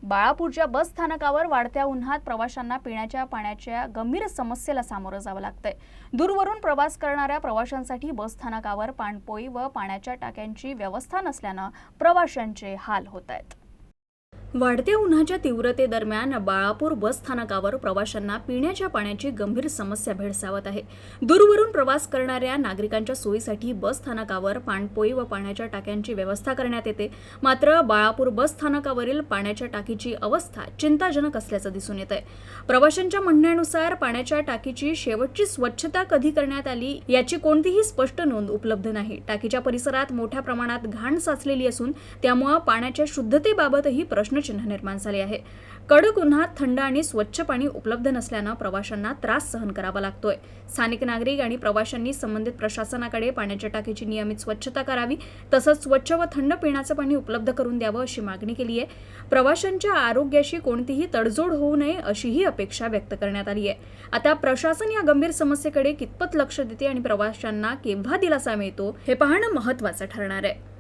बाळापूरच्या बस स्थानकावर वाढत्या उन्हात प्रवाशांना पिण्याच्या पाण्याच्या गंभीर समस्येला सामोरं जावं लागतंय। दूरवरून प्रवास करणाऱ्या प्रवाशांसाठी बस स्थानकावर पाणपोई व पाण्याच्या टाक्यांची व्यवस्था नसल्यानं प्रवाशांचे हाल होत आहेत। वाढत्या उन्हाच्या तीव्रतेदरम्यान बाळापूर बस स्थानकावर प्रवाशांना पिण्याच्या पाण्याची गंभीर समस्या भेडसावत आहे। दूरवरून प्रवास करणाऱ्या नागरिकांच्या सोयीसाठी बस स्थानकावर पाणपोई व पाण्याच्या टाक्यांची व्यवस्था करण्यात येते, मात्र बाळापूर बस स्थानकावरील पाण्याच्या टाकीची अवस्था चिंताजनक असल्याचं दिसून येत आहे। प्रवाशांच्या म्हणण्यानुसार पाण्याच्या टाकीची शेवटची स्वच्छता कधी करण्यात आली याची कोणतीही स्पष्ट नोंद उपलब्ध नाही। टाकीच्या परिसरात मोठ्या प्रमाणात घाण साचलेली असून त्यामुळे पाण्याच्या शुद्धतेबाबतही प्रश्न निर्माण झाले आहे। कडक उन्हात थंड आणि स्वच्छ पाणी उपलब्ध नसल्याने प्रवाशांना त्रास सहन करावा लागतोय। स्थानिक नागरिक आणि प्रवाशांनी संबंधित प्रशासनाकडे पाण्याच्या टाकीची नियमित स्वच्छता करावी, तसंच स्वच्छ व थंड पिण्याचं पाणी उपलब्ध करून द्यावं अशी मागणी केली आहे। प्रवाशांच्या आरोग्याशी कोणतीही तडजोड होऊ नये अशीही अपेक्षा व्यक्त करण्यात आली आहे। आता प्रशासन या गंभीर समस्येकडे कितपत लक्ष देते आणि प्रवाशांना केव्हा दिलासा मिळतो हे पाहणं महत्त्वाचं ठरणार आहे।